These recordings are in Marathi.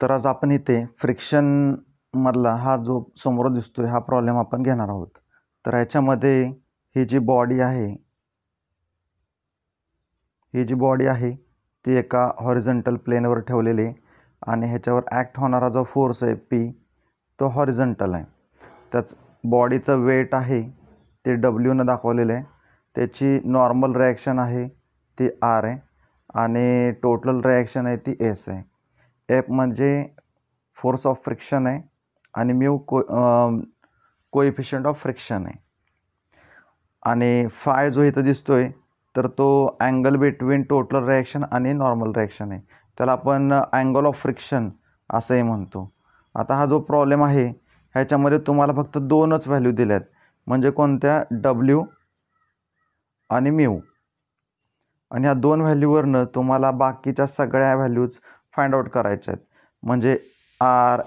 तर आज आपण इथे फ्रिक्शन मधला हा जो समोर दिसतोय हा प्रॉब्लेम आपण घेणार आहोत. तर ह्याच्यामध्ये ही जी बॉडी आहे ती एका हॉरिझॉन्टल प्लेनवर ठेवलेली आहे आणि ह्याच्यावर ॲक्ट होणारा जो फोर्स आहे P तो हॉरिझॉन्टल आहे. त्याच बॉडीचं वेट आहे ते W न दाखवलेलं आहे. त्याची नॉर्मल रिॲक्शन आहे ती R आहे आणि टोटल रिॲक्शन आहे ती S आहे. F म्हणजे फोर्स ऑफ फ्रिक्शन आहे आणि म्यू कोएफिशियंट ऑफ फ्रिक्शन आहे. आणि फाय जो इथं दिसतोय तर तो अँगल बिटवीन टोटल रिॲक्शन आणि नॉर्मल रिॲक्शन आहे. त्याला आपण अँगल ऑफ फ्रिक्शन असंही म्हणतो. आता हा जो प्रॉब्लेम आहे ह्याच्यामध्ये तुम्हाला फक्त दोनच व्हॅल्यू दिल्यात, म्हणजे कोणत्या W आणि म्यू. आणि ह्या दोन व्हॅल्यूवरनं तुम्हाला बाकीच्या सगळ्या व्हॅल्यूज फाइंड आउट करायच्या आहेत, म्हणजे R,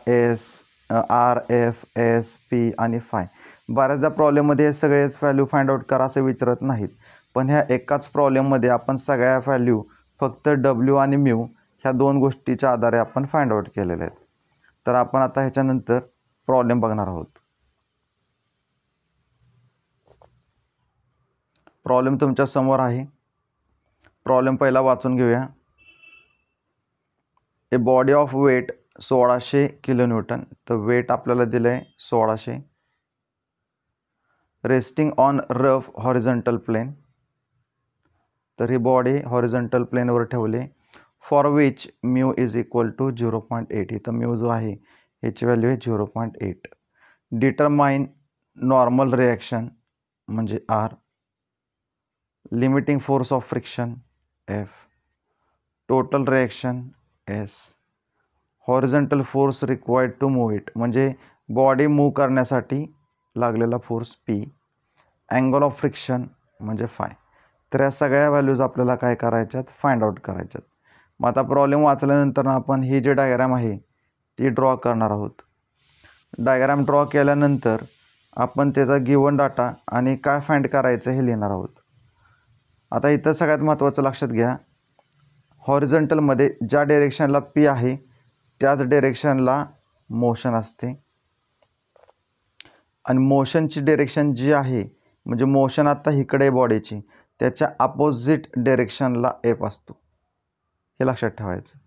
F, S, P आणि फाय. बऱ्याचदा प्रॉब्लेममध्ये हे सगळेच व्हॅल्यू फाइंड आउट करा असं विचारत नाहीत, पण ह्या एकाच प्रॉब्लेममध्ये आपण सगळ्या व्हॅल्यू फक्त W आणि म्यू ह्या दोन गोष्टीच्या आधारे आपण फाइंड आउट केलेल्या आहेत. तर आपण आता ह्याच्यानंतर प्रॉब्लेम बघणार आहोत. प्रॉब्लेम तुमच्या समोर आहे. प्रॉब्लेम पहिला वाचून घेऊया. A body of weight 1600 kilonewton. तर वेट आपल्याला दिलं आहे 1600. Resting on rough horizontal plane. तर ही बॉडी हॉरिझॉन्टल प्लेनवर ठेवली. For which mu is equal to 0.8. इथं म्यू जो आहे ह्याची व्हॅल्यू आहे 0.8. डिटरमाइन नॉर्मल रिॲक्शन म्हणजे R. Limiting force of friction F. Total reaction S. Horizontal force required to move it, म्हणजे बॉडी मूव्ह करण्यासाठी लागलेला force P. Angle of friction म्हणजे फाय. तर या सगळ्या व्हॅल्यूज आपल्याला काय करायच्यात, फाइंड आउट करायच्यात. मग आता प्रॉब्लेम वाचल्यानंतर आपण ही जी डायग्राम आहे ती ड्रॉ करणार आहोत. डायग्राम ड्रॉ केल्यानंतर आपण त्याचा गिवन डाटा आणि काय फाइंड करायचं हे लिहिणार आहोत. आता इथं सगळ्यात महत्त्वाचं लक्षात घ्या, हॉरिझॉन्टलमध्ये ज्या डायरेक्शनला P आहे त्याच डायरेक्शनला मोशन असते आणि मोशनची डायरेक्शन जी आहे, म्हणजे मोशन आता इकडे बॉडीची, त्याच्या अपोजिट डायरेक्शनला F असतो. हे लक्षात ठेवायचं.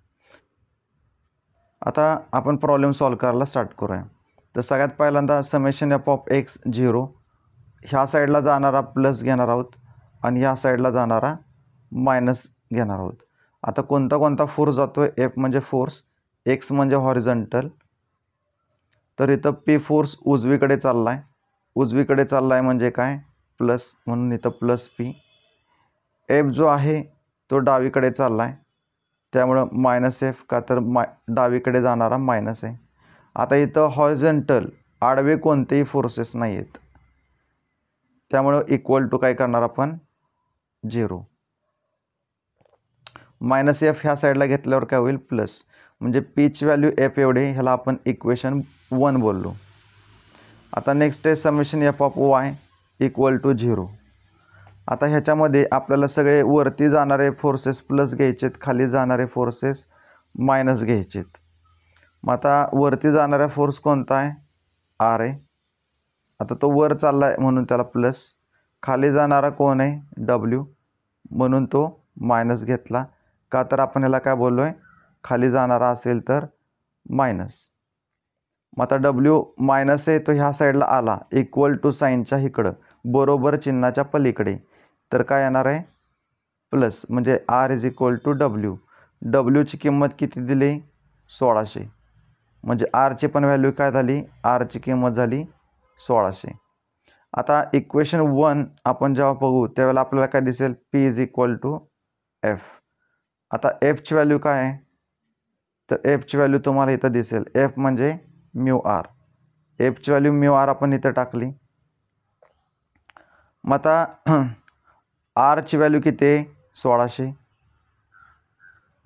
आता आपण प्रॉब्लेम सॉल्व करायला स्टार्ट करूया. तर सगळ्यात पहिल्यांदा समेशन F ऑफ X 0 ह्या साईडला जाणारा प्लस घेणार आहोत आणि ह्या साईडला जाणारा मायनस घेणार आहोत. आता कोणता फोर्स जातोय, F म्हणजे फोर्स, X म्हणजे हॉरिझॉन्टल. तर इथं P फोर्स उजवीकडे चालला आहे म्हणजे काय, प्लस, म्हणून इथं प्लस P. F जो आहे तो डावीकडे चालला आहे त्यामुळं मायनस F, का तर डावीकडे जाणारा मायनस आहे. आता इथं हॉरिझॉन्टल आडवे कोणतेही फोर्सेस नाही आहेत त्यामुळं इक्वल टू काय करणार आपण, 0. मायनस F ह्या साईडला घेतल्यावर काय होईल, प्लस, म्हणजे Pची व्हॅल्यू F एवढे, ह्याला आपण इक्वेशन 1 बोललो. आता नेक्स्ट आहे summation F of Y equal to 0. आता ह्याच्यामध्ये आपल्याला सगळे वरती जाणारे फोर्सेस प्लस घ्यायचेत, खाली जाणारे फोर्सेस मायनस घ्यायचेत. मग आता वरती जाणारा फोर्स कोणता आहे, R आहे. आता तो वर चालला आहे म्हणून त्याला प्लस. खाली जाणारा कोण आहे, W, म्हणून तो मायनस घेतला, का तर आपण ह्याला काय बोललो आहे, खाली जाणारा असेल तर मायनस. मग आता W मायनस आहे तो ह्या साईडला आला इक्वल टू साईनच्या इकडं, बरोबर चिन्हाच्या पलीकडे, तर काय येणार आहे, प्लस, म्हणजे R is equal to W. Wची किंमत किती दिली, 1600, म्हणजे Rची पण व्हॅल्यू काय झाली, Rची किंमत झाली 1600. आता इक्वेशन 1 आपण जेव्हा बघू त्यावेळेला आपल्याला काय दिसेल, P is equal to F. आता Fची व्हॅल्यू काय आहे, तर Fची व्हॅल्यू तुम्हाला इथं दिसेल, F म्हणजे म्यू R. Fची व्हॅल्यू म्यू R आपण इथं टाकली. मग आता Rची व्हॅल्यू किती आहे, 1600.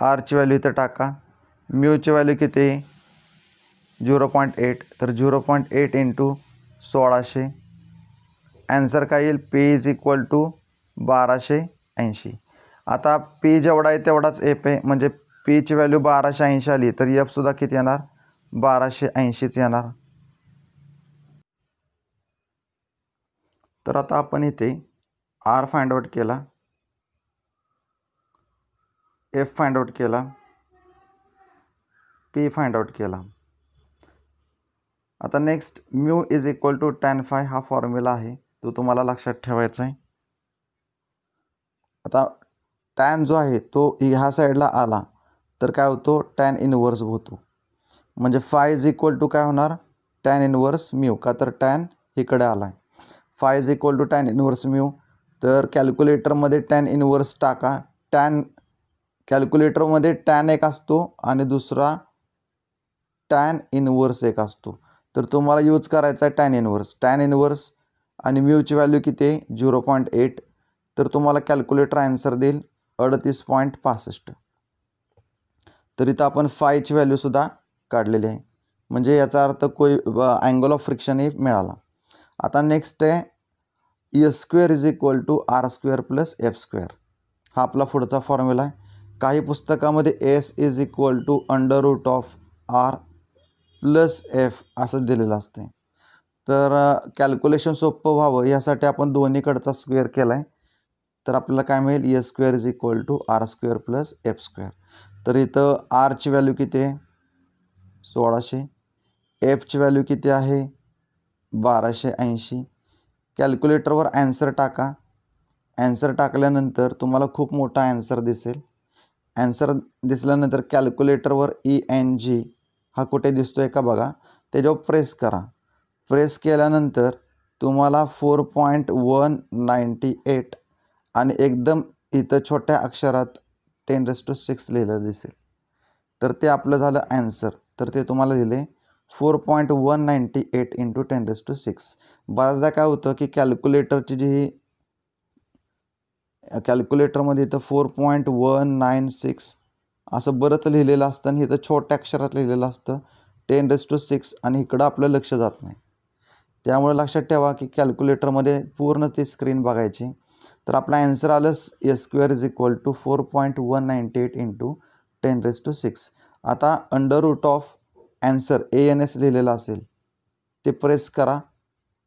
Rची व्हॅल्यू इथं टाका. म्यूची व्हॅल्यू किती आहे, 0.8. तर 0.8 इंटू 1600, ॲन्सर काय येईल, P इज इक्वल टू 1280. आता P जेवढा आहे तेवढाच F आहे, म्हणजे पीची व्हॅल्यू 1280 आली तर एफसुद्धा किती येणार, 1280च येणार. तर आता आपण इथे आर फाइंड आउट केला, एफ फाइंड आउट केला, पी फाइंड आउट केला. आता next mu is equal to tan phi हा फॉर्म्युला आहे, तो तुम्हाला लक्षात ठेवायचा आहे. आता टॅन जो आहे तो ह्या साईडला आला तर काय होतो, टॅन इनवर्स होतो. म्हणजे फाय इज इक्वल टू काय होणार, टॅन इनवर्स म्यू, का तर टॅन इकडे आला आहे. Phi is equal to tan inverse mu. तर कॅल्क्युलेटरमध्ये टॅन इनवर्स टाका. कॅल्क्युलेटरमध्ये टॅन एक असतो आणि दुसरा टॅन इनवर्स एक असतो. तर तुम्हाला यूज करायचा आहे टॅन इनवर्स. टॅन इनवर्स आणि म्यूची व्हॅल्यू किती आहे, 0.8. तर तुम्हाला कॅल्क्युलेटर आन्सर देईल 38.65. तर इथं आपण फायची व्हॅल्यूसुद्धा काढलेली आहे. म्हणजे याचा अर्थ अँगल ऑफ फ्रिक्शनही मिळाला. आता नेक्स्ट आहे S square is equal to R square plus F square. हा आपला पुढचा फॉर्म्युला आहे. काही पुस्तकामध्ये S is equal to under root of R plus F असं दिलेलं असते. तर कॅल्क्युलेशन सोपं व्हावं यासाठी आपण दोन्हीकडचा स्क्वेअर केला आहे. तर आपल्याला काय मिळेल, S square is equal to R square plus F square. तर इथं आरची व्हॅल्यू किती आहे, 1600. एफची व्हॅल्यू किती आहे, 1280. कॅल्क्युलेटरवर ॲन्सर टाका. ॲन्सर टाकल्यानंतर तुम्हाला खूप मोठा ॲन्सर दिसेल. ॲन्सर दिसल्यानंतर कॅल्क्युलेटरवर ENG हा कुठे दिसतो आहे का बघा, त्याच्यावर प्रेस करा. प्रेस केल्यानंतर तुम्हाला 4.198 आणि एकदम इथं छोट्या अक्षरात 10⁶ लिहिलं दिसेल. तर ते आपलं झालं ॲन्सर. तर ते तुम्हाला लिहिले 4.198 इंटू 10⁶. बऱ्याचदा काय होतं की कॅल्क्युलेटरची जी कॅल्क्युलेटरमध्ये इथं 4.196 असं बरंच लिहिलेलं असतं आणि इथं छोट्या अक्षरात लिहिलेलं असतं 10⁶ आणि इकडं आपलं लक्ष जात नाही. त्यामुळे लक्षात ठेवा की कॅल्क्युलेटरमध्ये पूर्ण ती स्क्रीन बघायची. तर आपला ॲन्सर आलं S square is equal to 4.198 into 10⁶. आता under root of answer ANS लिहिलेलं असेल ते प्रेस करा.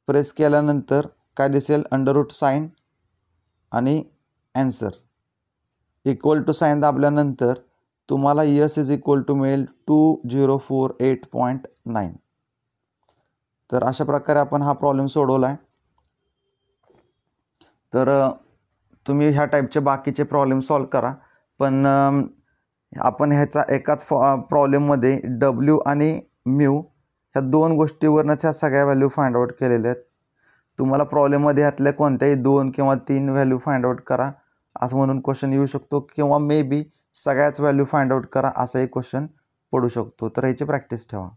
प्रेस केल्यानंतर काय दिसेल, अंडर रूट साईन आणि ॲन्सर इक्वल टू साईन दाबल्यानंतर तुम्हाला यस इज इक्वल टू मिळेल 2048.9. तर अशा प्रकारे आपण हा प्रॉब्लेम सोडवला आहे. तर तुम्ही ह्या टाईपचे बाकीचे प्रॉब्लेम सॉल्व करा. पण आपण ह्याचा एकाच प्रॉब्लेममध्ये डब्ल्यू आणि म्यू ह्या दोन गोष्टीवरनंच ह्या सगळ्या व्हॅल्यू फाइंड आउट केलेल्या आहेत. तुम्हाला प्रॉब्लेममध्ये ह्यातल्या कोणत्याही 2 किंवा 3 व्हॅल्यू फाइंड आउट करा असं म्हणून क्वेश्चन येऊ शकतो, किंवा मे बी सगळ्याच व्हॅल्यू फाइंड आउट करा असाही क्वेश्चन पडू शकतो. तर ह्याची प्रॅक्टिस ठेवा.